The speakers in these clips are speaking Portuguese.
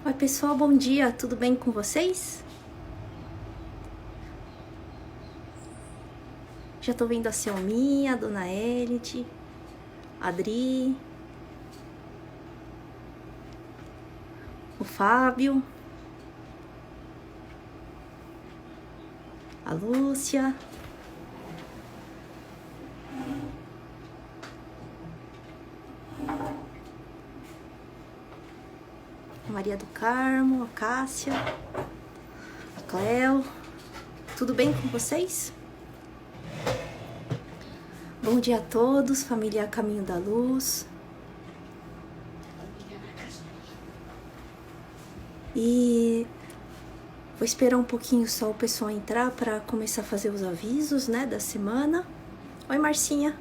Oi pessoal, bom dia, tudo bem com vocês? Já tô vendo a Selminha, a Dona Elite, a Adri, o Fábio, a Lúcia, a Maria do Carmo, a Cássia, a Cleo, tudo bem com vocês? Bom dia a todos, família Caminho da Luz. E vou esperar um pouquinho só o pessoal entrar para começar a fazer os avisos, né, da semana. Oi, Marcinha.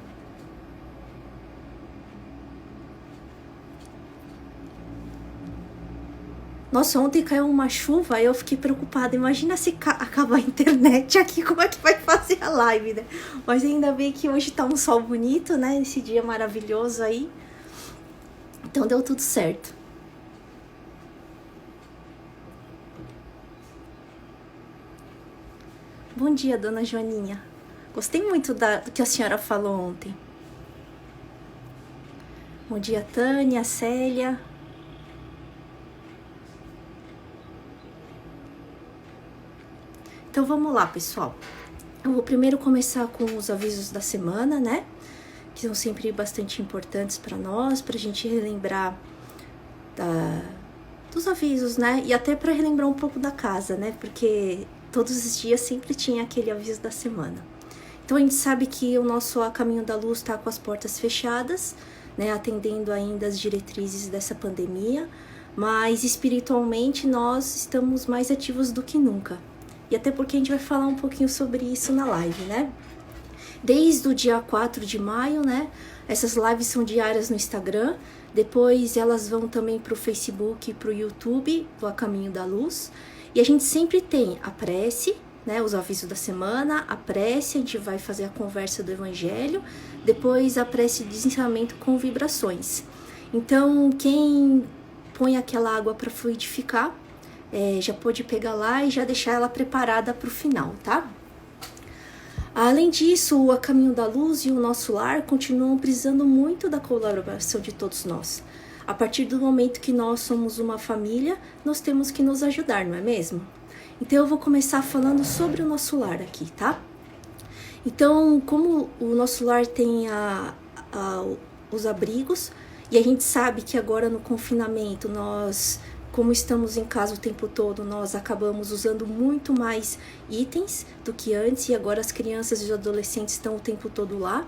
Nossa, ontem caiu uma chuva, aí eu fiquei preocupada. Imagina se acabar a internet aqui, como é que vai fazer a live, né? Mas ainda bem que hoje tá um sol bonito, né? Esse dia maravilhoso aí. Então deu tudo certo. Bom dia, dona Joaninha. Gostei muito do que a senhora falou ontem. Bom dia, Tânia, Célia. Então vamos lá, pessoal. Eu vou primeiro começar com os avisos da semana, né? Que são sempre bastante importantes para nós, para a gente relembrar dos avisos, né? E até para relembrar um pouco da casa, né? Porque todos os dias sempre tinha aquele aviso da semana. Então a gente sabe que o nosso A Caminho da Luz está com as portas fechadas, né? Atendendo ainda as diretrizes dessa pandemia, mas espiritualmente nós estamos mais ativos do que nunca. E até porque a gente vai falar um pouquinho sobre isso na live, né? Desde o dia 4 de maio, né? Essas lives são diárias no Instagram. Depois elas vão também para o Facebook e para o YouTube, do A Caminho da Luz. E a gente sempre tem a prece, né? Os avisos da semana, a prece, a gente vai fazer a conversa do Evangelho. Depois a prece de encerramento com vibrações. Então, quem põe aquela água para fluidificar, já pode pegar lá e já deixar ela preparada para o final, tá? Além disso, o A Caminho da Luz e o Nosso Lar continuam precisando muito da colaboração de todos nós. A partir do momento que nós somos uma família, nós temos que nos ajudar, não é mesmo? Então eu vou começar falando sobre o Nosso Lar aqui, tá? Então, como o Nosso Lar tem os abrigos, e a gente sabe que agora no confinamento nós, como estamos em casa o tempo todo, nós acabamos usando muito mais itens do que antes, e agora as crianças e os adolescentes estão o tempo todo lá.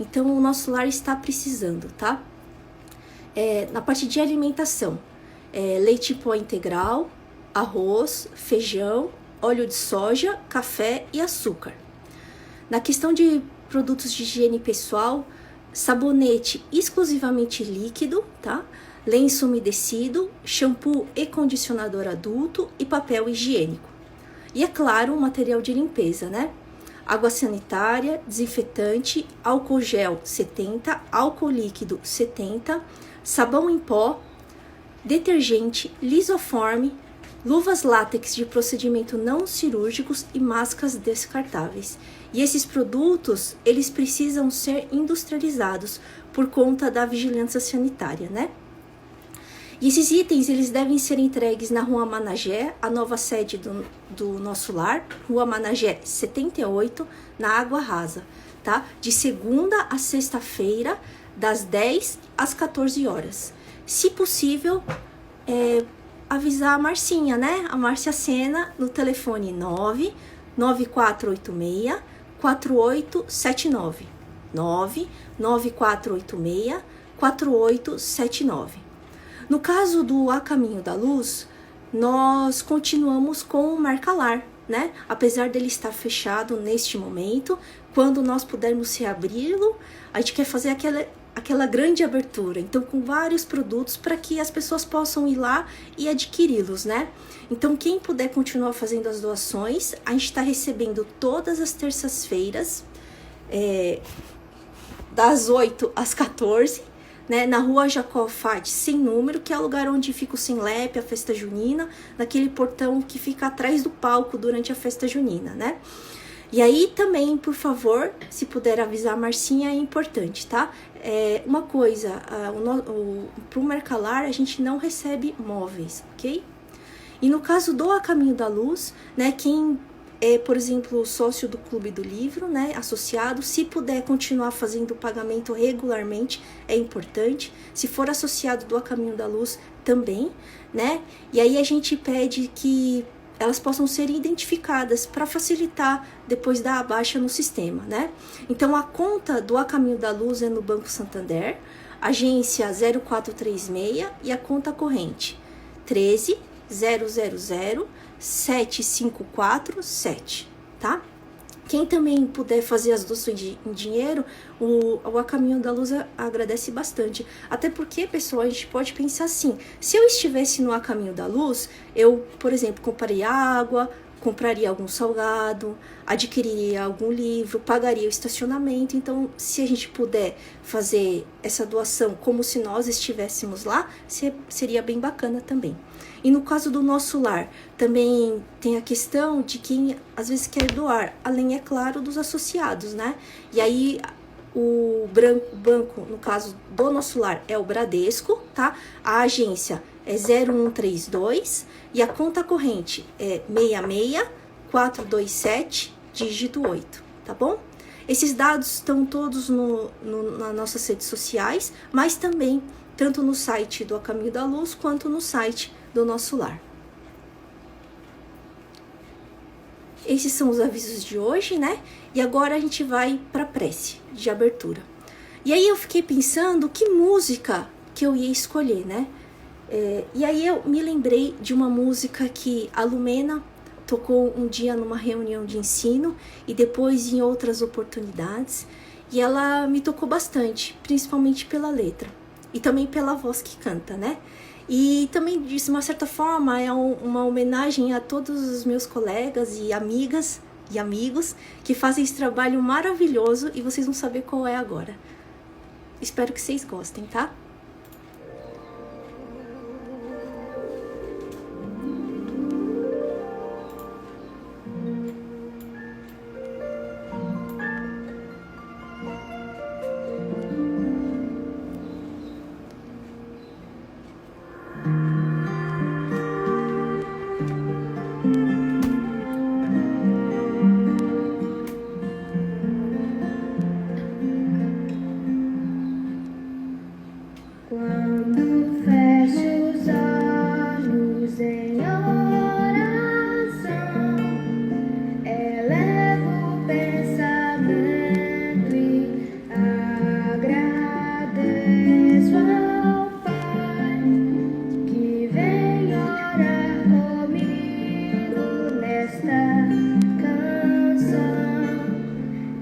Então o Nosso Lar está precisando, tá? Na parte de alimentação, leite em pó integral, arroz, feijão, óleo de soja, café e açúcar. Na questão de produtos de higiene pessoal, sabonete exclusivamente líquido, tá? Lenço umedecido, shampoo e condicionador adulto e papel higiênico. E é claro, material de limpeza, né? Água sanitária, desinfetante, álcool gel 70, álcool líquido 70, sabão em pó, detergente, lisoforme, luvas látex de procedimento não cirúrgicos e máscaras descartáveis. E esses produtos, eles precisam ser industrializados por conta da vigilância sanitária, né? E esses itens, eles devem ser entregues na Rua Managé, a nova sede do Nosso Lar, Rua Managé 78, na Água Rasa, tá? De segunda a sexta-feira, das 10 às 14 horas. Se possível, avisar a Marcinha, né? A Márcia Sena, no telefone 99486 4879. 99486 4879. No caso do A Caminho da Luz, nós continuamos com o Marcalar, né? Apesar dele estar fechado neste momento, quando nós pudermos reabri-lo, a gente quer fazer aquela grande abertura, então com vários produtos para que as pessoas possam ir lá e adquiri-los, né? Então quem puder continuar fazendo as doações, a gente está recebendo todas as terças-feiras, das 8 às 14, né, na rua Jacó Fati, sem número, que é o lugar onde fica o Semlep, a festa junina, naquele portão que fica atrás do palco durante a festa junina, né? E aí também, por favor, se puder avisar a Marcinha, é importante, tá? Uma coisa, pro Mercalar a gente não recebe móveis, ok? E no caso do A Caminho da Luz, né, quem é, por exemplo, sócio do Clube do Livro, né, associado, se puder continuar fazendo o pagamento regularmente, é importante. Se for associado do A Caminho da Luz, também, né? E aí a gente pede que elas possam ser identificadas para facilitar depois da baixa no sistema, né? Então, a conta do A Caminho da Luz é no Banco Santander, agência 0436 e a conta corrente 13.000.754.7, tá? Quem também puder fazer as doações em dinheiro, o A Caminho da Luz agradece bastante. Até porque, pessoal, a gente pode pensar assim, se eu estivesse no A Caminho da Luz, eu, por exemplo, compraria água, compraria algum salgado, adquiriria algum livro, pagaria o estacionamento. Então, se a gente puder fazer essa doação como se nós estivéssemos lá, seria bem bacana também. E no caso do Nosso Lar, também tem a questão de quem às vezes quer doar, além, é claro, dos associados, né? E aí o banco, no caso do Nosso Lar, é o Bradesco, tá? A agência é 0132 e a conta corrente é 66427, dígito 8, tá bom? Esses dados estão todos nas nossas redes sociais, mas também tanto no site do A Caminho da Luz quanto no site do Nosso Lar. Esses são os avisos de hoje, né? E agora a gente vai para a prece de abertura. E aí eu fiquei pensando que música que eu ia escolher, né? E aí eu me lembrei de uma música que a Lumena tocou um dia numa reunião de ensino e depois em outras oportunidades. E ela me tocou bastante, principalmente pela letra e também pela voz que canta, né? E também, de uma certa forma, é uma homenagem a todos os meus colegas e amigas e amigos que fazem esse trabalho maravilhoso e vocês vão saber qual é agora. Espero que vocês gostem, tá?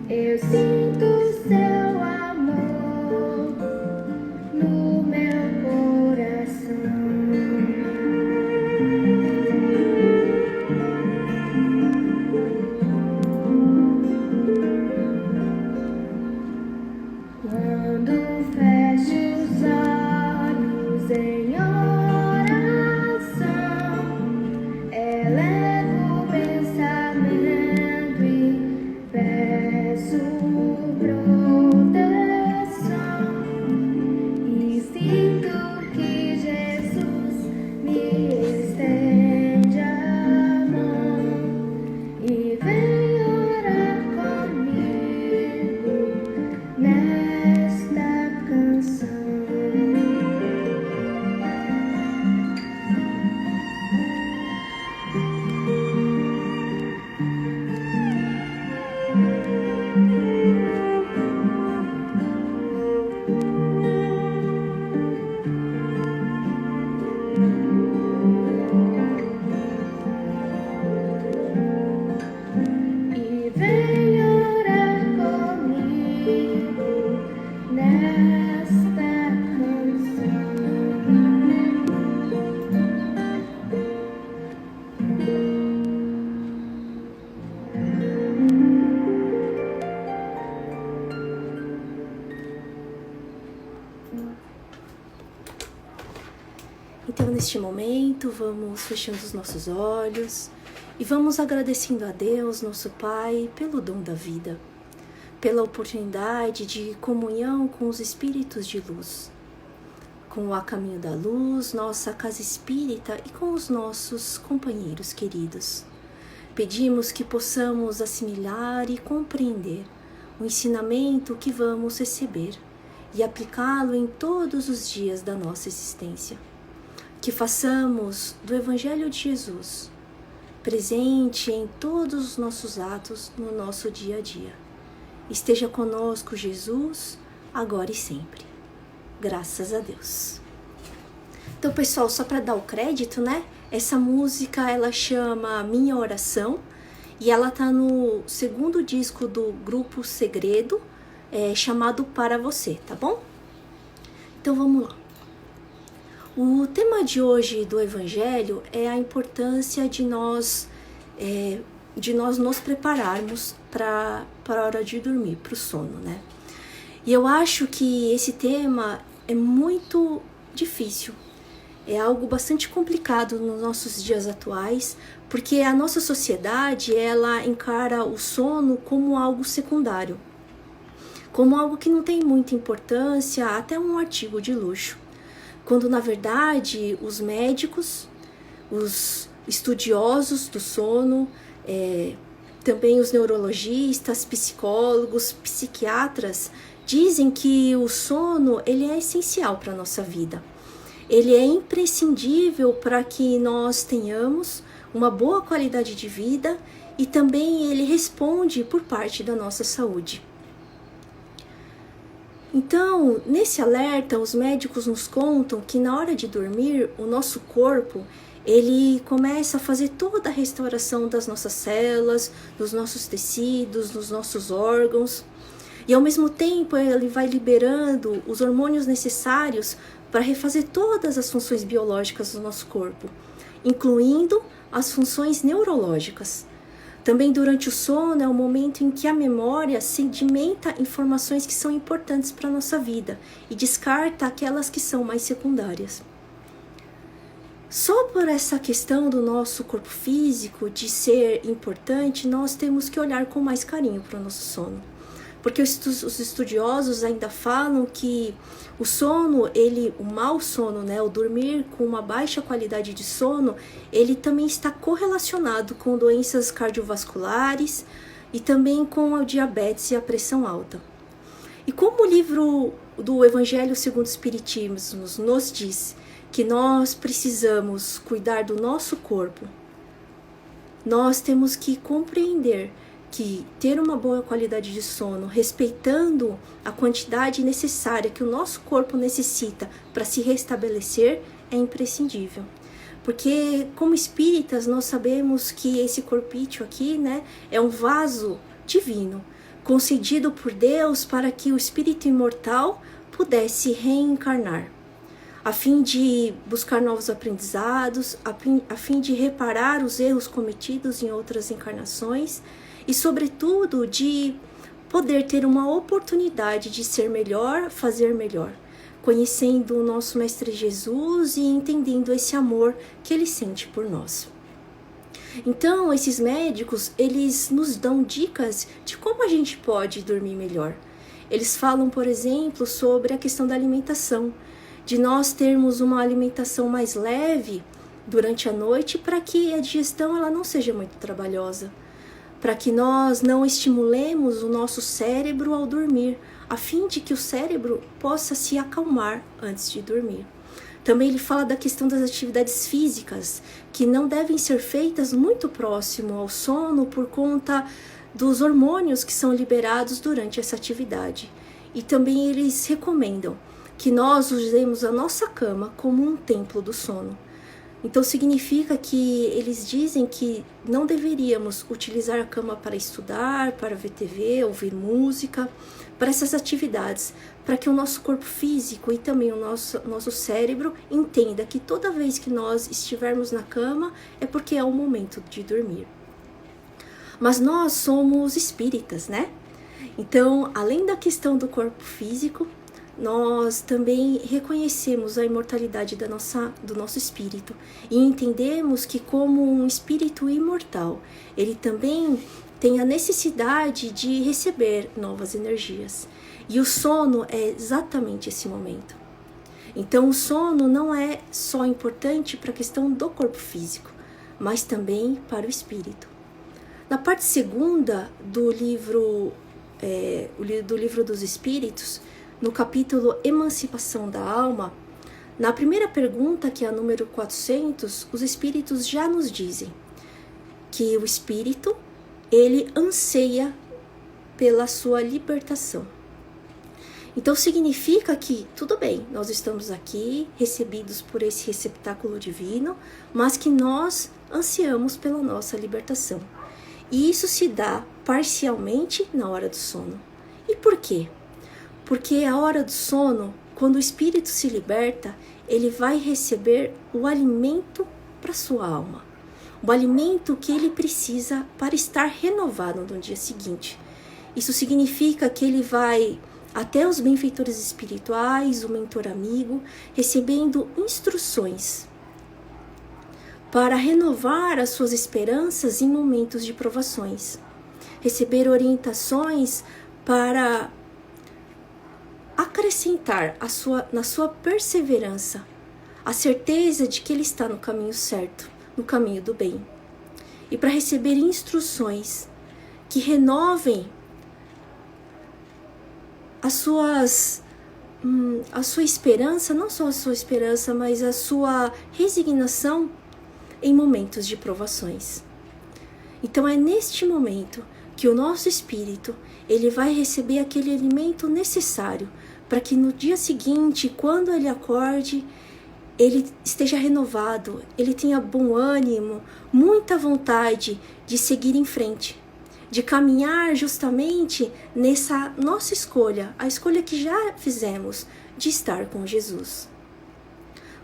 Eu sinto seu amor no meu Então, neste momento, vamos fechando os nossos olhos e vamos agradecendo a Deus, nosso Pai, pelo dom da vida, pela oportunidade de comunhão com os espíritos de luz, com o A Caminho da Luz, nossa casa espírita e com os nossos companheiros queridos. Pedimos que possamos assimilar e compreender o ensinamento que vamos receber e aplicá-lo em todos os dias da nossa existência. Que façamos do Evangelho de Jesus presente em todos os nossos atos no nosso dia a dia. Esteja conosco, Jesus, agora e sempre. Graças a Deus. Então, pessoal, só para dar o crédito, né? Essa música, ela chama Minha Oração e ela tá no segundo disco do grupo Segredo, chamado Para Você, tá bom? Então, vamos lá. O tema de hoje do Evangelho é a importância de nós nos prepararmos para a hora de dormir, para o sono, né? E eu acho que esse tema é muito difícil, é algo bastante complicado nos nossos dias atuais, porque a nossa sociedade, ela encara o sono como algo secundário, como algo que não tem muita importância, até um artigo de luxo. Quando, na verdade, os médicos, os estudiosos do sono, também os neurologistas, psicólogos, psiquiatras, dizem que o sono ele é essencial para a nossa vida. Ele é imprescindível para que nós tenhamos uma boa qualidade de vida e também ele responde por parte da nossa saúde. Então, nesse alerta, os médicos nos contam que na hora de dormir, o nosso corpo, ele começa a fazer toda a restauração das nossas células, dos nossos tecidos, dos nossos órgãos. E ao mesmo tempo, ele vai liberando os hormônios necessários para refazer todas as funções biológicas do nosso corpo, incluindo as funções neurológicas. Também durante o sono é o momento em que a memória sedimenta informações que são importantes para a nossa vida e descarta aquelas que são mais secundárias. Só por essa questão do nosso corpo físico de ser importante, nós temos que olhar com mais carinho para o nosso sono. Porque os estudiosos ainda falam que o sono, o mau sono, né, o dormir com uma baixa qualidade de sono, ele também está correlacionado com doenças cardiovasculares e também com a diabetes e a pressão alta. E como o livro do Evangelho segundo o Espiritismo nos diz que nós precisamos cuidar do nosso corpo, nós temos que compreender que ter uma boa qualidade de sono, respeitando a quantidade necessária que o nosso corpo necessita para se restabelecer, é imprescindível. Porque, como espíritas, nós sabemos que esse corpício aqui, né, é um vaso divino, concedido por Deus para que o espírito imortal pudesse reencarnar, a fim de buscar novos aprendizados, a fim de reparar os erros cometidos em outras encarnações, e, sobretudo, de poder ter uma oportunidade de ser melhor, fazer melhor, conhecendo o nosso Mestre Jesus e entendendo esse amor que Ele sente por nós. Então, esses médicos, eles nos dão dicas de como a gente pode dormir melhor. Eles falam, por exemplo, sobre a questão da alimentação, de nós termos uma alimentação mais leve durante a noite para que a digestão ela não seja muito trabalhosa, para que nós não estimulemos o nosso cérebro ao dormir, a fim de que o cérebro possa se acalmar antes de dormir. Também ele fala da questão das atividades físicas, que não devem ser feitas muito próximo ao sono por conta dos hormônios que são liberados durante essa atividade. E também eles recomendam que nós usemos a nossa cama como um templo do sono. Então significa que eles dizem que não deveríamos utilizar a cama para estudar, para ver TV, ouvir música, para essas atividades, para que o nosso corpo físico e também o nosso cérebro entenda que toda vez que nós estivermos na cama é porque é o momento de dormir. Mas nós somos espíritas, né? Então, além da questão do corpo físico, nós também reconhecemos a imortalidade do nosso espírito e entendemos que, como um espírito imortal, ele também tem a necessidade de receber novas energias. E o sono é exatamente esse momento. Então, o sono não é só importante para a questão do corpo físico, mas também para o espírito. Na parte segunda do livro dos Espíritos, no capítulo Emancipação da Alma, na primeira pergunta, que é a número 400, os Espíritos já nos dizem que o espírito, ele anseia pela sua libertação. Então significa que, tudo bem, nós estamos aqui, recebidos por esse receptáculo divino, mas que nós ansiamos pela nossa libertação. E isso se dá parcialmente na hora do sono. E por quê? Porque a hora do sono, quando o espírito se liberta, ele vai receber o alimento para sua alma. O alimento que ele precisa para estar renovado no dia seguinte. Isso significa que ele vai até os benfeitores espirituais, o mentor amigo, recebendo instruções para renovar as suas esperanças em momentos de provações. Receber orientações para acrescentar na sua perseverança a certeza de que ele está no caminho certo, no caminho do bem. E para receber instruções que renovem a sua esperança, não só a sua esperança, mas a sua resignação em momentos de provações. Então é neste momento que o nosso espírito, ele vai receber aquele alimento necessário para que no dia seguinte, quando ele acorde, ele esteja renovado, ele tenha bom ânimo, muita vontade de seguir em frente, de caminhar justamente nessa nossa escolha, a escolha que já fizemos de estar com Jesus.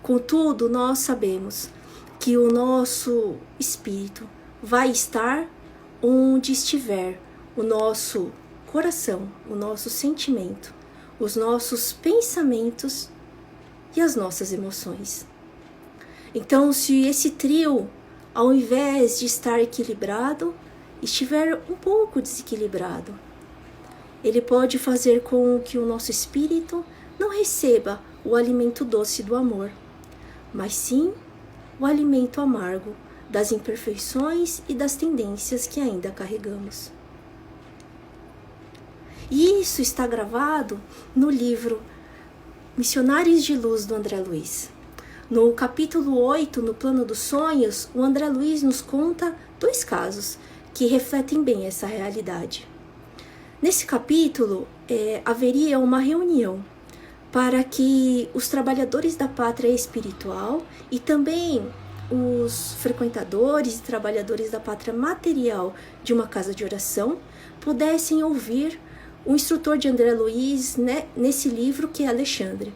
Contudo, nós sabemos que o nosso espírito vai estar onde estiver o nosso coração, o nosso sentimento, os nossos pensamentos e as nossas emoções. Então, se esse trio, ao invés de estar equilibrado, estiver um pouco desequilibrado, ele pode fazer com que o nosso espírito não receba o alimento doce do amor, mas sim o alimento amargo das imperfeições e das tendências que ainda carregamos. E isso está gravado no livro Missionários de Luz, do André Luiz. No capítulo 8, no Plano dos Sonhos, o André Luiz nos conta 2 casos que refletem bem essa realidade. Nesse capítulo, haveria uma reunião para que os trabalhadores da pátria espiritual e também os frequentadores e trabalhadores da pátria material de uma casa de oração pudessem ouvir o instrutor de André Luiz, né, nesse livro, que é Alexandre.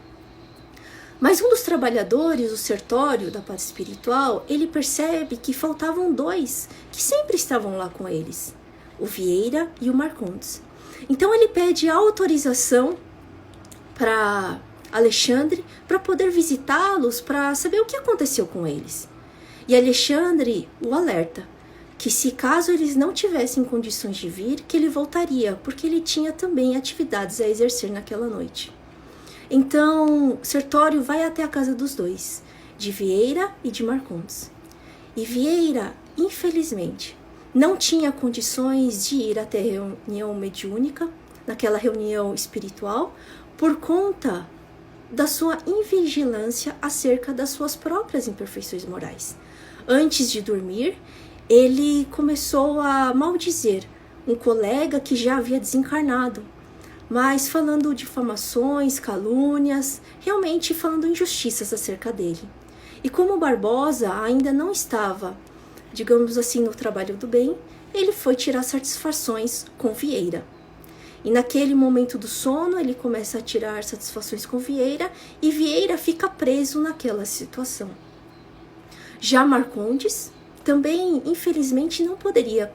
Mas um dos trabalhadores, o Sertório da pátria espiritual, ele percebe que faltavam 2 que sempre estavam lá com eles, o Vieira e o Marcondes. Então ele pede autorização para Alexandre para poder visitá-los, para saber o que aconteceu com eles. E Alexandre o alerta que, se caso eles não tivessem condições de vir, que ele voltaria, porque ele tinha também atividades a exercer naquela noite. Então, Sertório vai até a casa dos 2, de Vieira e de Marcondes. E Vieira, infelizmente, não tinha condições de ir até a reunião mediúnica, naquela reunião espiritual, por conta da sua invigilância acerca das suas próprias imperfeições morais. Antes de dormir, ele começou a maldizer um colega que já havia desencarnado, mas falando difamações, calúnias, realmente falando injustiças acerca dele. E como Barbosa ainda não estava, digamos assim, no trabalho do bem, ele foi tirar satisfações com Vieira. E naquele momento do sono, ele começa a tirar satisfações com Vieira, e Vieira fica preso naquela situação. Já Marcondes também, infelizmente, não poderia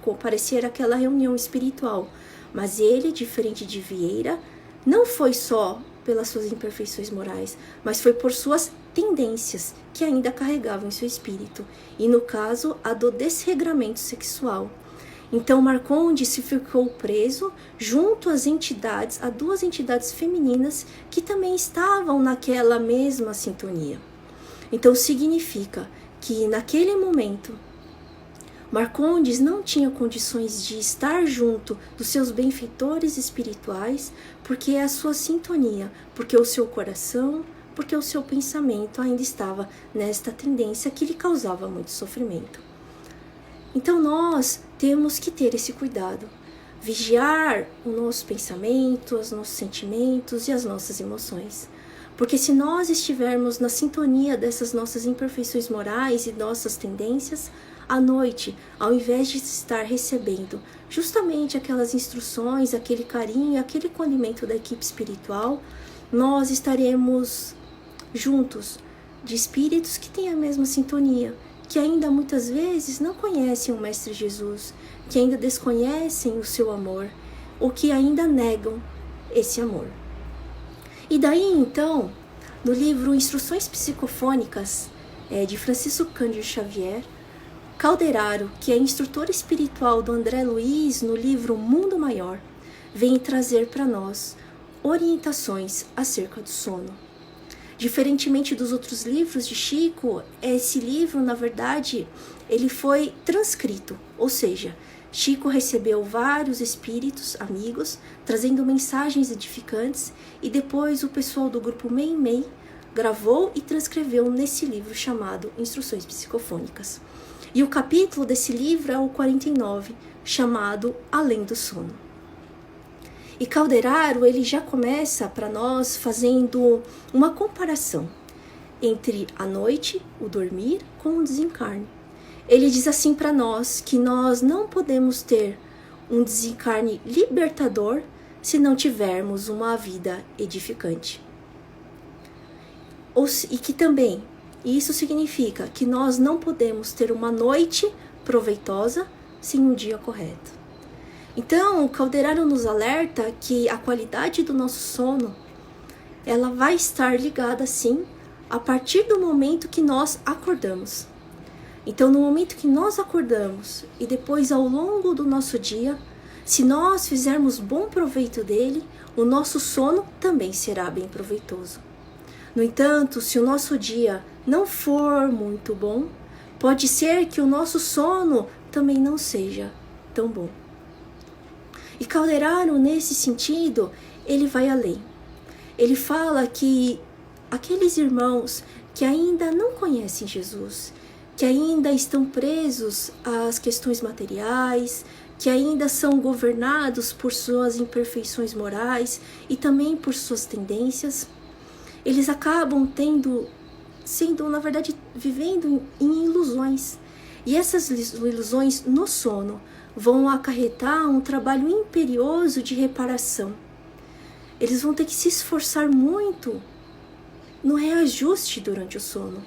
comparecer àquela reunião espiritual, mas ele, diferente de Vieira, não foi só pelas suas imperfeições morais, mas foi por suas tendências que ainda carregavam em seu espírito, e no caso, a do desregramento sexual. Então Marcondes se ficou preso junto às entidades, a duas entidades femininas que também estavam naquela mesma sintonia. Então significa que naquele momento Marcondes não tinha condições de estar junto dos seus benfeitores espirituais, porque é a sua sintonia, porque o seu coração, porque o seu pensamento ainda estava nesta tendência que lhe causava muito sofrimento. Então nós temos que ter esse cuidado, vigiar o nosso pensamento, os nossos sentimentos e as nossas emoções. Porque se nós estivermos na sintonia dessas nossas imperfeições morais e nossas tendências, à noite, ao invés de estar recebendo justamente aquelas instruções, aquele carinho, aquele acolhimento da equipe espiritual, nós estaremos juntos de espíritos que têm a mesma sintonia, que ainda muitas vezes não conhecem o Mestre Jesus, que ainda desconhecem o seu amor, ou que ainda negam esse amor. E daí, então, no livro Instruções Psicofônicas, de Francisco Cândido Xavier, Calderaro, que é instrutor espiritual do André Luiz no livro Mundo Maior, vem trazer para nós orientações acerca do sono. Diferentemente dos outros livros de Chico, esse livro, na verdade, ele foi transcrito, ou seja, Chico recebeu vários espíritos, amigos, trazendo mensagens edificantes, e depois o pessoal do grupo Meimei gravou e transcreveu nesse livro chamado Instruções Psicofônicas. E o capítulo desse livro é o 49, chamado Além do Sono. E Calderaro, ele já começa para nós fazendo uma comparação entre a noite, o dormir, com o desencarne. Ele diz assim para nós que nós não podemos ter um desencarne libertador se não tivermos uma vida edificante. E que também, isso significa que nós não podemos ter uma noite proveitosa sem um dia correto. Então, o Calderaro nos alerta que a qualidade do nosso sono, ela vai estar ligada, sim, a partir do momento que nós acordamos. Então, no momento que nós acordamos e depois ao longo do nosso dia, se nós fizermos bom proveito dele, o nosso sono também será bem proveitoso. No entanto, se o nosso dia não for muito bom, pode ser que o nosso sono também não seja tão bom. E Calderaro, nesse sentido, ele vai além. Ele fala que aqueles irmãos que ainda não conhecem Jesus, que ainda estão presos às questões materiais, que ainda são governados por suas imperfeições morais e também por suas tendências, eles acabam sendo, na verdade, vivendo em ilusões. E essas ilusões no sono vão acarretar um trabalho imperioso de reparação. Eles vão ter que se esforçar muito no reajuste durante o sono.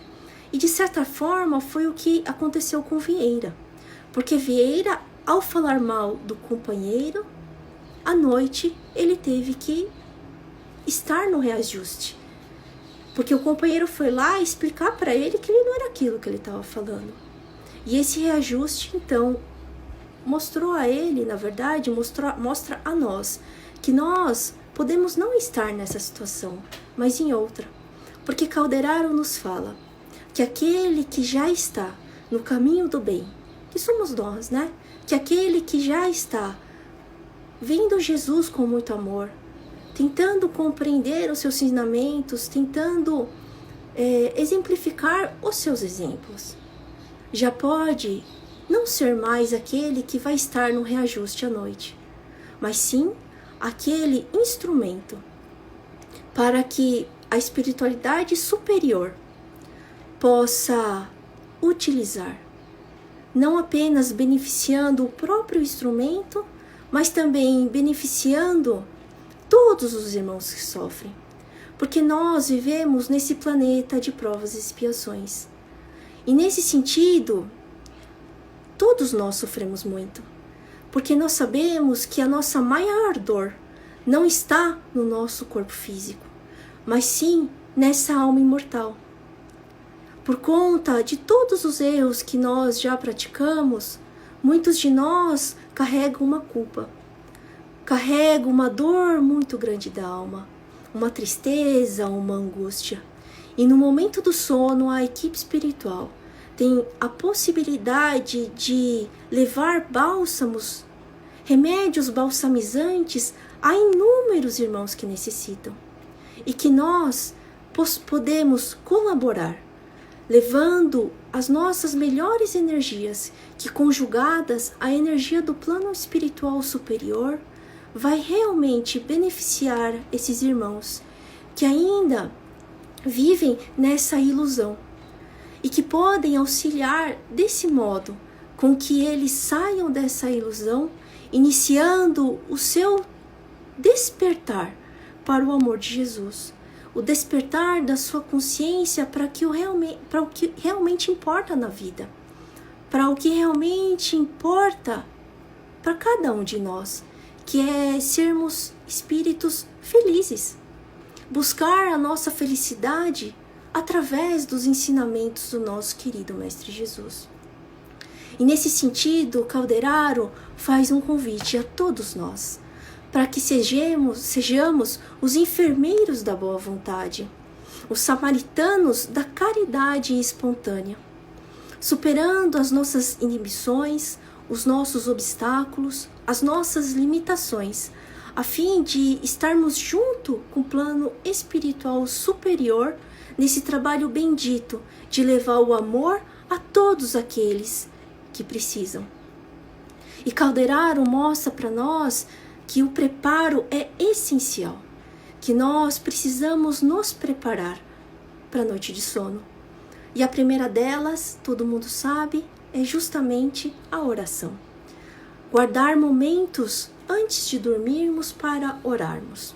E de certa forma foi o que aconteceu com Vieira. Porque Vieira, ao falar mal do companheiro, à noite ele teve que estar no reajuste. Porque o companheiro foi lá explicar para ele que ele não era aquilo que ele estava falando. E esse reajuste, então, mostrou a ele, na verdade, mostra a nós que nós podemos não estar nessa situação, mas em outra. Porque Calderaro nos fala que aquele que já está no caminho do bem, que somos nós, né? Que aquele que já está vendo Jesus com muito amor, tentando compreender os seus ensinamentos, tentando exemplificar os seus exemplos, já pode não ser mais aquele que vai estar no reajuste à noite, mas sim aquele instrumento para que a espiritualidade superior possa utilizar, não apenas beneficiando o próprio instrumento, mas também beneficiando todos os irmãos que sofrem, porque nós vivemos nesse planeta de provas e expiações. E nesse sentido, todos nós sofremos muito, porque nós sabemos que a nossa maior dor não está no nosso corpo físico, mas sim nessa alma imortal. Por conta de todos os erros que nós já praticamos, muitos de nós carregam uma culpa, carregam uma dor muito grande da alma, uma tristeza, uma angústia. E no momento do sono, a equipe espiritual tem a possibilidade de levar bálsamos, remédios balsamizantes a inúmeros irmãos que necessitam. E que nós podemos colaborar, levando as nossas melhores energias, que conjugadas à energia do plano espiritual superior, vai realmente beneficiar esses irmãos que ainda vivem nessa ilusão e que podem auxiliar desse modo com que eles saiam dessa ilusão, iniciando o seu despertar para o amor de Jesus, o despertar da sua consciência para o que realmente importa na vida, para o que realmente importa para cada um de nós, que é sermos espíritos felizes, buscar a nossa felicidade através dos ensinamentos do nosso querido Mestre Jesus. E nesse sentido, Calderaro faz um convite a todos nós, para que sejamos os enfermeiros da boa vontade, os samaritanos da caridade espontânea, superando as nossas inibições, os nossos obstáculos, as nossas limitações, a fim de estarmos junto com o plano espiritual superior nesse trabalho bendito de levar o amor a todos aqueles que precisam. E Calderaro mostra para nós que o preparo é essencial, que nós precisamos nos preparar para a noite de sono. E a primeira delas, todo mundo sabe, é justamente a oração. Guardar momentos antes de dormirmos para orarmos.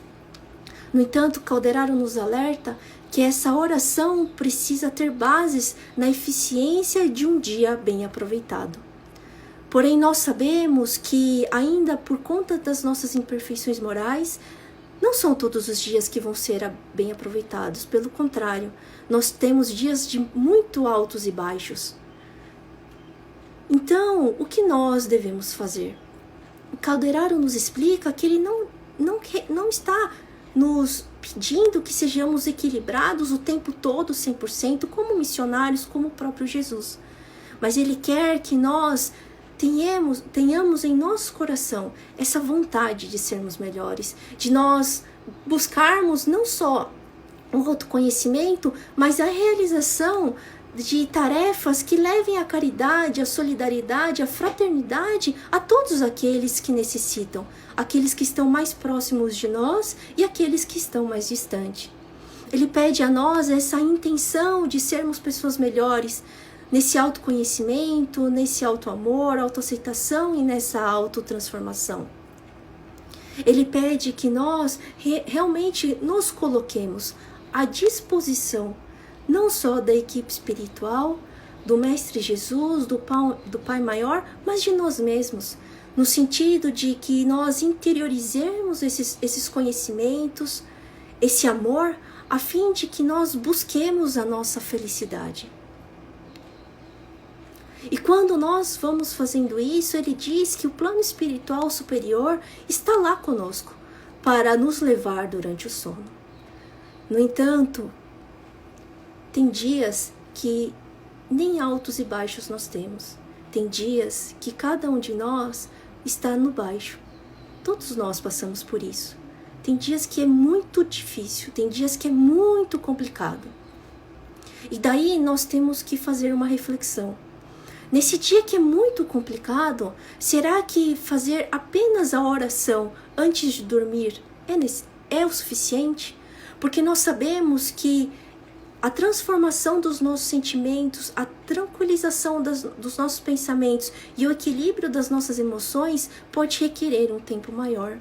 No entanto, Calderaro nos alerta que essa oração precisa ter bases na eficiência de um dia bem aproveitado. Porém, nós sabemos que, ainda por conta das nossas imperfeições morais, não são todos os dias que vão ser bem aproveitados. Pelo contrário, nós temos dias de muito altos e baixos. Então, o que nós devemos fazer? Calderaro nos explica que ele não está nos pedindo que sejamos equilibrados o tempo todo, 100%, como missionários, como o próprio Jesus. Mas ele quer que nós tenhamos em nosso coração essa vontade de sermos melhores, de nós buscarmos não só um autoconhecimento, mas a realização de tarefas que levem a caridade, a solidariedade, a fraternidade a todos aqueles que necessitam, aqueles que estão mais próximos de nós e aqueles que estão mais distantes. Ele pede a nós essa intenção de sermos pessoas melhores, nesse autoconhecimento, nesse autoamor, autoaceitação e nessa autotransformação. Ele pede que nós realmente nos coloquemos à disposição não só da equipe espiritual, do Mestre Jesus, do Pai Maior, mas de nós mesmos, no sentido de que nós interiorizemos esses conhecimentos, esse amor, a fim de que nós busquemos a nossa felicidade. E quando nós vamos fazendo isso, ele diz que o plano espiritual superior está lá conosco, para nos levar durante o sono. No entanto, tem dias que nem altos e baixos nós temos. Tem dias que cada um de nós está no baixo. Todos nós passamos por isso. Tem dias que é muito difícil, tem dias que é muito complicado. E daí nós temos que fazer uma reflexão. Nesse dia que é muito complicado, será que fazer apenas a oração antes de dormir é o suficiente? Porque nós sabemos que a transformação dos nossos sentimentos, a tranquilização dos nossos pensamentos e o equilíbrio das nossas emoções pode requerer um tempo maior.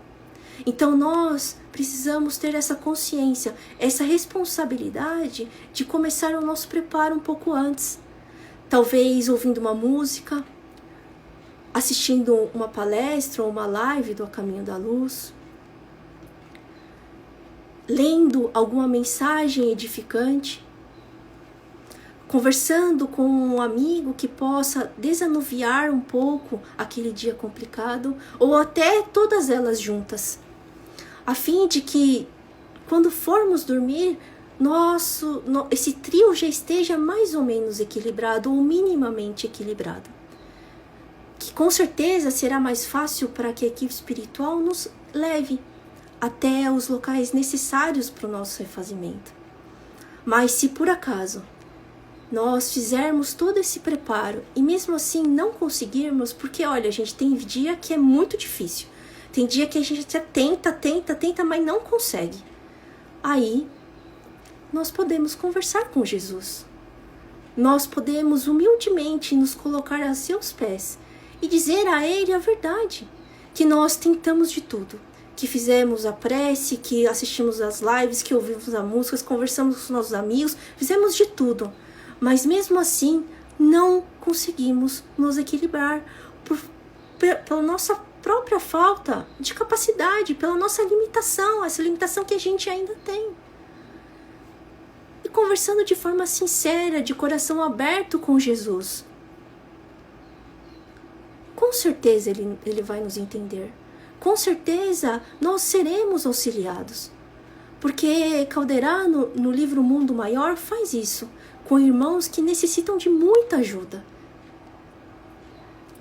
Então nós precisamos ter essa consciência, essa responsabilidade de começar o nosso preparo um pouco antes. Talvez ouvindo uma música, assistindo uma palestra ou uma live do A Caminho da Luz. lendo alguma mensagem edificante, conversando com um amigo que possa desanuviar um pouco aquele dia complicado, ou até todas elas juntas, a fim de que, quando formos dormir, esse trio já esteja mais ou menos equilibrado, ou minimamente equilibrado. Que com certeza será mais fácil para que a equipe espiritual nos leve até os locais necessários para o nosso refazimento. Mas se por acaso nós fizermos todo esse preparo e mesmo assim não conseguirmos, porque olha, gente, tem dia que é muito difícil, tem dia que a gente até tenta, mas não consegue. Aí nós podemos conversar com Jesus. Nós podemos humildemente nos colocar a seus pés e dizer a Ele a verdade, que nós tentamos de tudo, que fizemos a prece, que assistimos as lives, que ouvimos as músicas, conversamos com os nossos amigos, fizemos de tudo, mas mesmo assim não conseguimos nos equilibrar pela nossa própria falta de capacidade, pela nossa limitação, essa limitação que a gente ainda tem. E conversando de forma sincera, de coração aberto com Jesus, com certeza ele vai nos entender. Com certeza nós seremos auxiliados. Porque Calderano, no livro Mundo Maior, faz isso com irmãos que necessitam de muita ajuda.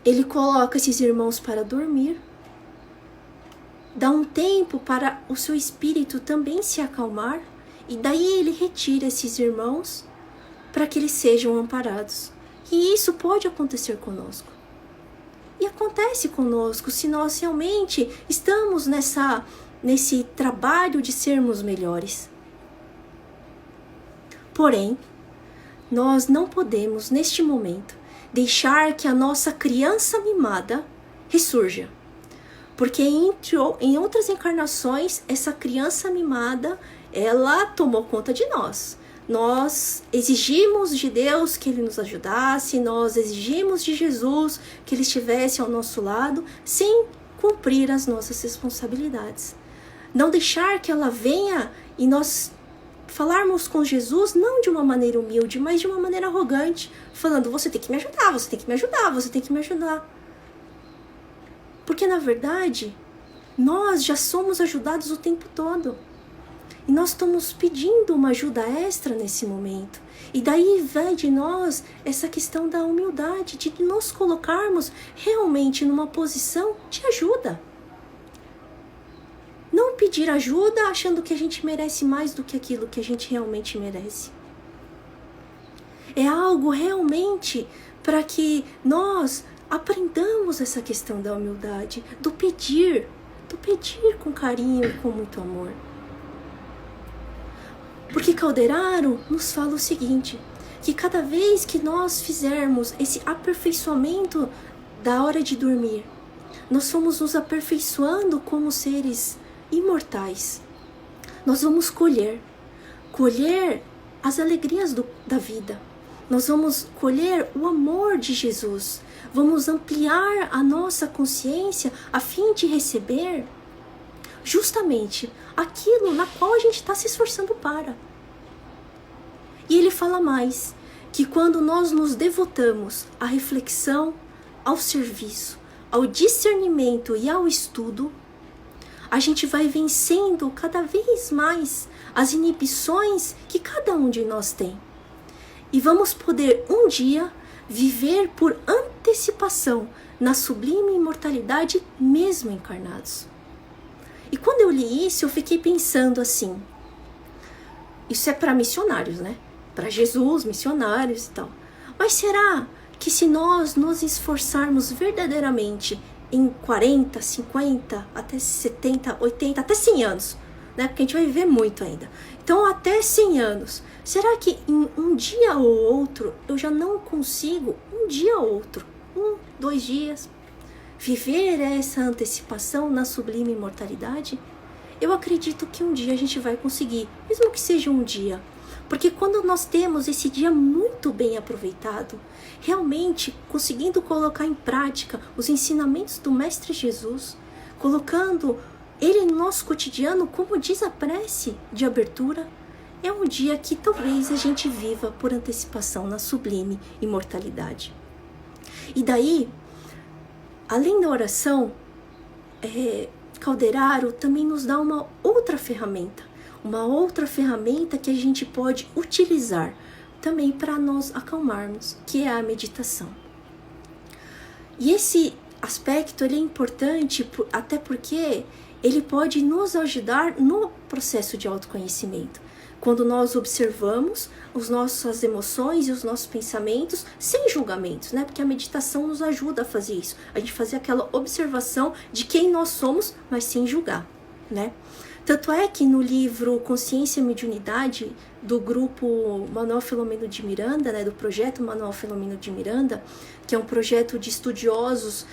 Ele coloca esses irmãos para dormir, dá um tempo para o seu espírito também se acalmar, e daí ele retira esses irmãos para que eles sejam amparados. E isso pode acontecer conosco. E acontece conosco se nós realmente estamos nesse trabalho de sermos melhores. Porém, nós não podemos, neste momento, deixar que a nossa criança mimada ressurja. Porque em outras encarnações, essa criança mimada, ela tomou conta de nós. Nós exigimos de Deus que Ele nos ajudasse, nós exigimos de Jesus que Ele estivesse ao nosso lado, sem cumprir as nossas responsabilidades. Não deixar que ela venha e nós falarmos com Jesus não de uma maneira humilde, mas de uma maneira arrogante, falando: você tem que me ajudar, você tem que me ajudar, você tem que me ajudar. Porque na verdade, nós já somos ajudados o tempo todo. E nós estamos pedindo uma ajuda extra nesse momento. E daí vem de nós essa questão da humildade, de nos colocarmos realmente numa posição de ajuda. Não pedir ajuda achando que a gente merece mais do que aquilo que a gente realmente merece. É algo realmente para que nós aprendamos essa questão da humildade, do pedir com carinho e com muito amor. Porque Calderaro nos fala o seguinte, que cada vez que nós fizermos esse aperfeiçoamento da hora de dormir, nós vamos nos aperfeiçoando como seres imortais. Nós vamos colher as alegrias da vida. Nós vamos colher o amor de Jesus. Vamos ampliar a nossa consciência a fim de receber justamente aquilo na qual a gente está se esforçando para. E ele fala mais, que quando nós nos devotamos à reflexão, ao serviço, ao discernimento e ao estudo, a gente vai vencendo cada vez mais as inibições que cada um de nós tem. E vamos poder um dia viver por antecipação na sublime imortalidade mesmo encarnados. E quando eu li isso, eu fiquei pensando assim, isso é para missionários, né? Para Jesus, missionários e tal. Mas será que se nós nos esforçarmos verdadeiramente em 40, 50, até 70, 80, até 100 anos, né? Porque a gente vai viver muito ainda. Então, até 100 anos, será que em um dia ou outro eu já não consigo, um dia ou outro, 1, 2 dias, viver essa antecipação na sublime imortalidade? Eu acredito que um dia a gente vai conseguir, mesmo que seja um dia. Porque quando nós temos esse dia muito bem aproveitado, realmente conseguindo colocar em prática os ensinamentos do Mestre Jesus, colocando ele no nosso cotidiano, como diz a prece de abertura, é um dia que talvez a gente viva por antecipação na sublime imortalidade. E daí, além da oração, Calderaro também nos dá uma outra ferramenta que a gente pode utilizar também para nos acalmarmos, que é a meditação. E esse aspecto ele é importante até porque ele pode nos ajudar no processo de autoconhecimento. Quando nós observamos as nossas emoções e os nossos pensamentos sem julgamentos, né? Porque a meditação nos ajuda a fazer isso. A gente fazer aquela observação de quem nós somos, mas sem julgar, né? Tanto é que no livro Consciência e Mediunidade, do grupo Manuel Filomeno de Miranda, né, do projeto Manuel Filomeno de Miranda, que é um projeto de estudiosos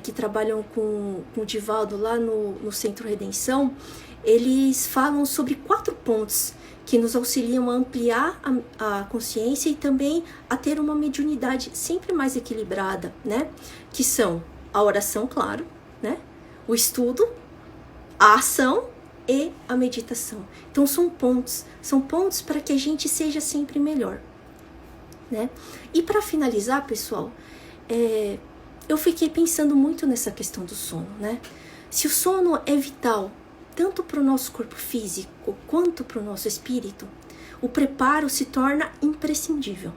que trabalham com o Divaldo lá no Centro Redenção, eles falam sobre 4 pontos que nos auxiliam a ampliar a consciência e também a ter uma mediunidade sempre mais equilibrada, né? Que são a oração, claro, né? O estudo, a ação e a meditação. Então são pontos para que a gente seja sempre melhor, né? E para finalizar, pessoal, eu fiquei pensando muito nessa questão do sono, né? Se o sono é vital tanto para o nosso corpo físico quanto para o nosso espírito, o preparo se torna imprescindível.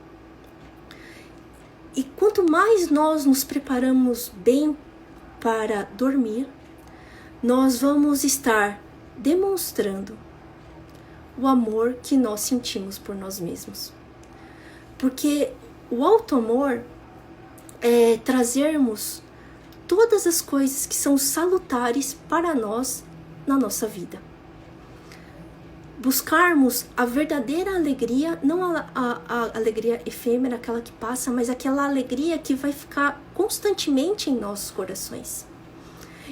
E quanto mais nós nos preparamos bem para dormir, nós vamos estar demonstrando o amor que nós sentimos por nós mesmos. Porque o auto-amor é trazermos todas as coisas que são salutares para nós na nossa vida. Buscarmos a verdadeira alegria, não a alegria efêmera, aquela que passa, mas aquela alegria que vai ficar constantemente em nossos corações.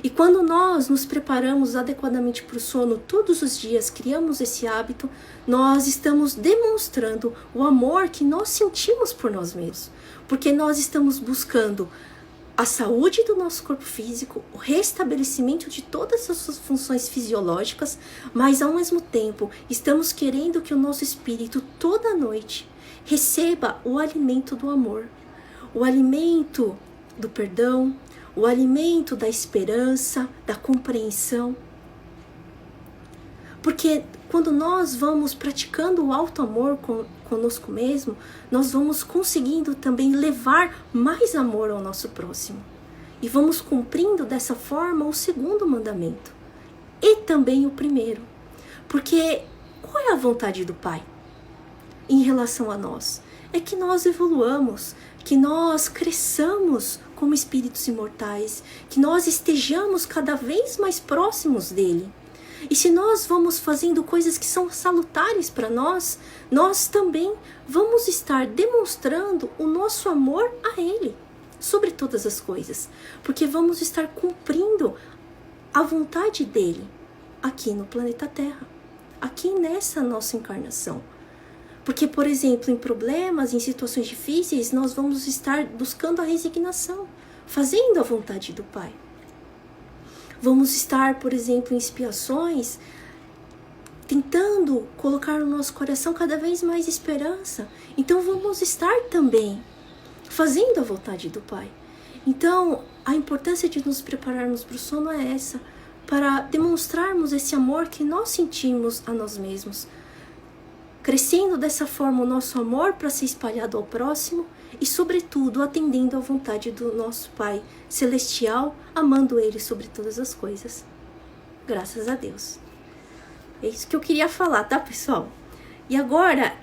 E quando nós nos preparamos adequadamente para o sono todos os dias, criamos esse hábito, nós estamos demonstrando o amor que nós sentimos por nós mesmos. Porque nós estamos buscando a saúde do nosso corpo físico, o restabelecimento de todas as suas funções fisiológicas, mas ao mesmo tempo estamos querendo que o nosso espírito toda noite receba o alimento do amor, o alimento do perdão, o alimento da esperança, da compreensão. Porque quando nós vamos praticando o auto-amor conosco mesmo, nós vamos conseguindo também levar mais amor ao nosso próximo. E vamos cumprindo dessa forma o 2º mandamento. E também o 1º. Porque qual é a vontade do Pai em relação a nós? É que nós evoluamos, que nós cresçamos como espíritos imortais, que nós estejamos cada vez mais próximos dele. E se nós vamos fazendo coisas que são salutares para nós, nós também vamos estar demonstrando o nosso amor a ele, sobre todas as coisas. Porque vamos estar cumprindo a vontade dele aqui no planeta Terra, aqui nessa nossa encarnação. Porque, por exemplo, em problemas, em situações difíceis, nós vamos estar buscando a resignação, fazendo a vontade do Pai. Vamos estar, por exemplo, em expiações, tentando colocar no nosso coração cada vez mais esperança. Então vamos estar também fazendo a vontade do Pai. Então a importância de nos prepararmos para o sono é essa, para demonstrarmos esse amor que nós sentimos a nós mesmos, crescendo dessa forma o nosso amor para ser espalhado ao próximo e, sobretudo, atendendo à vontade do nosso Pai Celestial, amando Ele sobre todas as coisas. Graças a Deus. É isso que eu queria falar, tá, pessoal? E agora,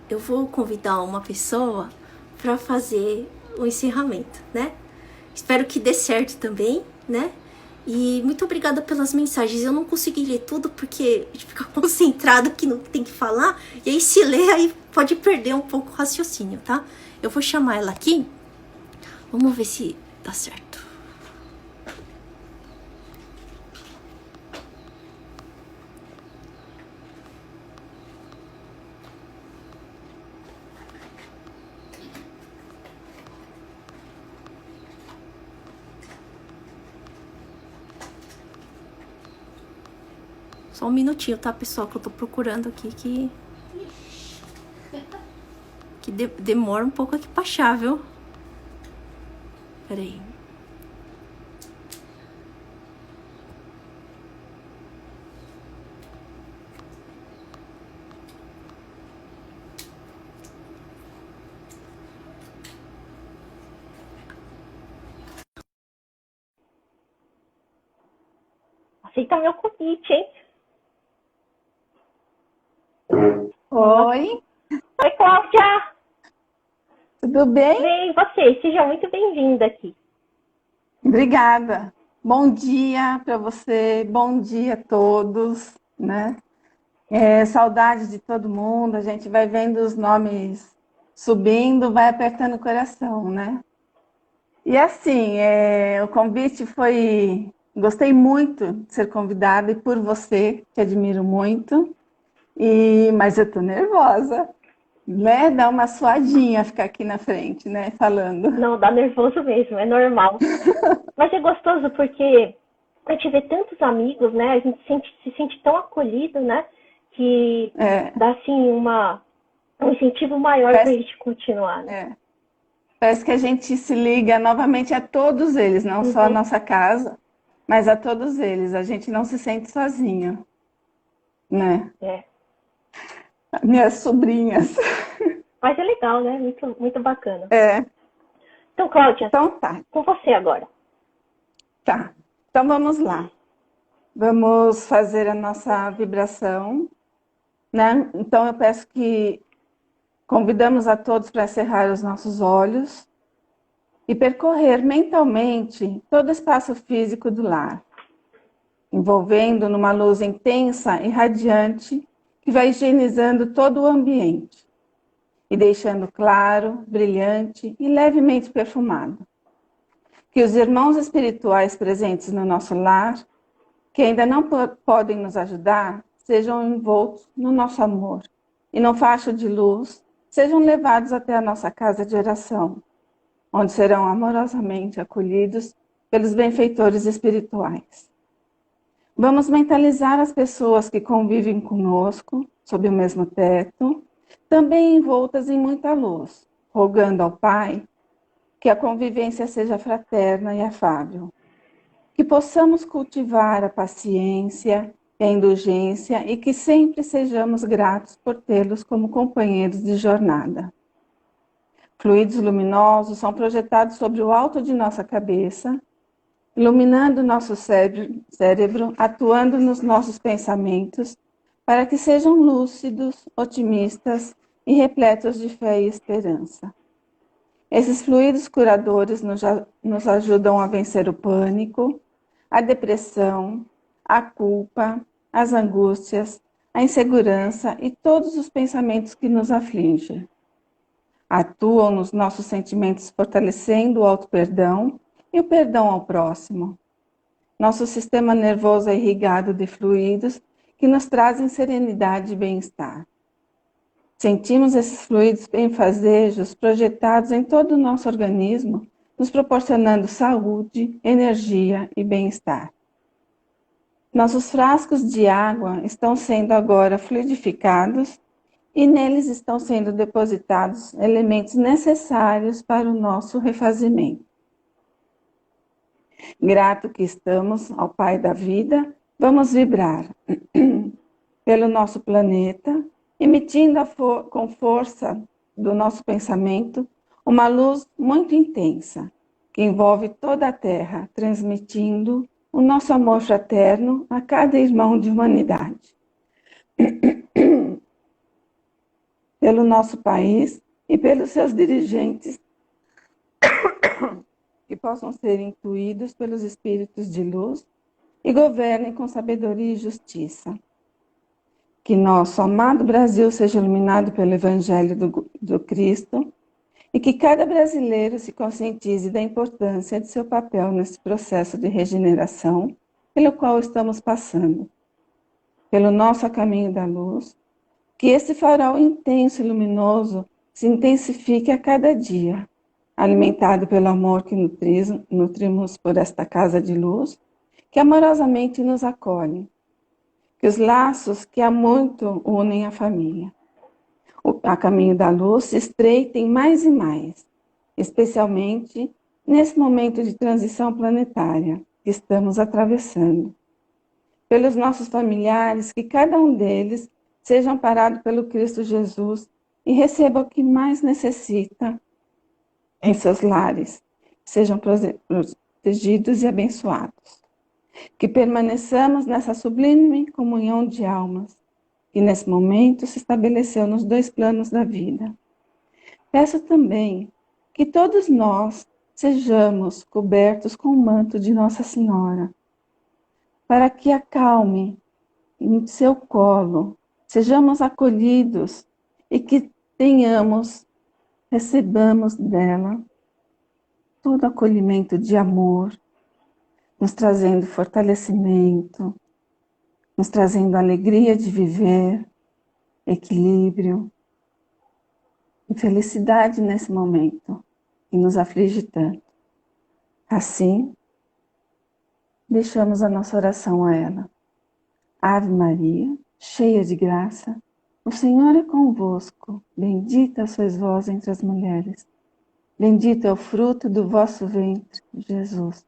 eu vou convidar uma pessoa para fazer o encerramento, né? Espero que dê certo também, né? E muito obrigada pelas mensagens. Eu não consegui ler tudo porque a gente fica concentrado aqui no que tem que falar. E aí se ler, aí pode perder um pouco o raciocínio, tá? Eu vou chamar ela aqui. Vamos ver se dá certo. Só um minutinho, tá, pessoal, que eu tô procurando aqui que demora um pouco aqui pra achar, viu? Peraí. Aceita meu convite, hein? Oi, Oi, Cláudia! tudo bem? Bem, você? Seja muito bem-vinda aqui. Obrigada. Bom dia para você, bom dia a todos, né? Saudade de todo mundo, a gente vai vendo os nomes subindo, vai apertando o coração, né? E assim, o convite foi. Gostei muito de ser convidada e por você, te admiro muito, mas eu tô nervosa, né? Dá uma suadinha ficar aqui na frente, né? Falando. Não, dá nervoso mesmo, é normal. Mas é gostoso porque a gente vê tantos amigos, né? A gente se sente tão acolhido, né? Que É, dá, assim, um incentivo maior pra parece, gente continuar, né? é. Parece que a gente se liga novamente a todos eles, não só a Uhum, nossa casa, mas a todos eles. A gente não se sente sozinho, né? é. Minhas sobrinhas. Mas é legal, né? Muito, muito bacana. É, Então, Cláudia, então tá, com você agora. tá. Então vamos lá. Vamos fazer a nossa vibração, né? Então eu peço que convidamos a todos para cerrar os nossos olhos e percorrer mentalmente todo o espaço físico do lar, envolvendo numa luz intensa e radiante que vai higienizando todo o ambiente e deixando claro, brilhante e levemente perfumado. Que os irmãos espirituais presentes no nosso lar, que ainda não podem nos ajudar, sejam envoltos no nosso amor e no facho de luz, sejam levados até a nossa casa de oração, onde serão amorosamente acolhidos pelos benfeitores espirituais. Vamos mentalizar as pessoas que convivem conosco, sob o mesmo teto, também envoltas em muita luz, rogando ao Pai que a convivência seja fraterna e afável, que possamos cultivar a paciência e a indulgência e que sempre sejamos gratos por tê-los como companheiros de jornada. Fluidos luminosos são projetados sobre o alto de nossa cabeça, iluminando nosso cérebro, atuando nos nossos pensamentos, para que sejam lúcidos, otimistas e repletos de fé e esperança. Esses fluidos curadores nos ajudam a vencer o pânico, a depressão, a culpa, as angústias, a insegurança e todos os pensamentos que nos afligem. Atuam nos nossos sentimentos fortalecendo o auto-perdão e o perdão ao próximo. Nosso sistema nervoso é irrigado de fluidos que nos trazem serenidade e bem-estar. Sentimos esses fluidos benfazejos projetados em todo o nosso organismo, nos proporcionando saúde, energia e bem-estar. Nossos frascos de água estão sendo agora fluidificados e neles estão sendo depositados elementos necessários para o nosso refazimento. Grato que estamos ao Pai da vida, vamos vibrar pelo nosso planeta, emitindo com força do nosso pensamento uma luz muito intensa, que envolve toda a Terra, transmitindo o nosso amor fraterno a cada irmão de humanidade. Pelo nosso país e pelos seus dirigentes, que possam ser intuídos pelos espíritos de luz e governem com sabedoria e justiça. Que nosso amado Brasil seja iluminado pelo Evangelho do Cristo e que cada brasileiro se conscientize da importância de seu papel nesse processo de regeneração pelo qual estamos passando. Pelo nosso caminho da luz, que esse farol intenso e luminoso se intensifique a cada dia, alimentado pelo amor que nutrimos por esta casa de luz, que amorosamente nos acolhe. que os laços que há muito unem a família. A caminho da luz se estreitem mais e mais, especialmente nesse momento de transição planetária que estamos atravessando. Pelos nossos familiares, que cada um deles seja amparado pelo Cristo Jesus e receba o que mais necessita em seus lares, sejam protegidos e abençoados. Que permaneçamos nessa sublime comunhão de almas, que nesse momento se estabeleceu nos dois planos da vida. Peço também que todos nós sejamos cobertos com o manto de Nossa Senhora, para que acalme em seu colo, sejamos acolhidos e que recebamos dela todo acolhimento de amor, nos trazendo fortalecimento, nos trazendo alegria de viver, equilíbrio e felicidade nesse momento que nos aflige tanto. Assim, deixamos a nossa oração a ela. Ave Maria, cheia de graça, o Senhor é convosco. Bendita sois vós entre as mulheres. Bendito é o fruto do vosso ventre, Jesus.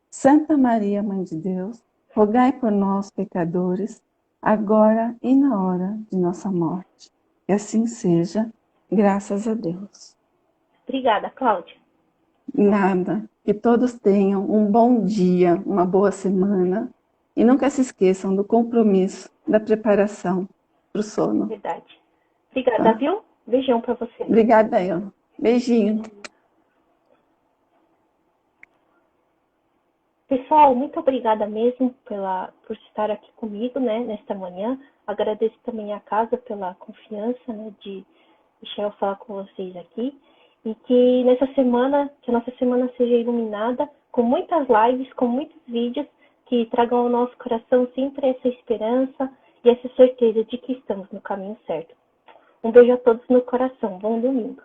Santa Maria, Mãe de Deus, rogai por nós, pecadores, agora e na hora de nossa morte. Que assim seja, graças a Deus. Obrigada, Cláudia. Nada. Que todos tenham um bom dia, uma boa semana. E nunca se esqueçam do compromisso, da preparação para o sono. Verdade. Obrigada, Tá? viu? Beijão para você. Obrigada, eu. Beijinho. Pessoal, muito obrigada mesmo por estar aqui comigo, né, nesta manhã. Agradeço também a casa pela confiança, né, de deixar eu falar com vocês aqui. E que que a nossa semana seja iluminada com muitas lives, com muitos vídeos que tragam ao nosso coração sempre essa esperança e essa certeza de que estamos no caminho certo. Um beijo a todos no coração. Bom domingo.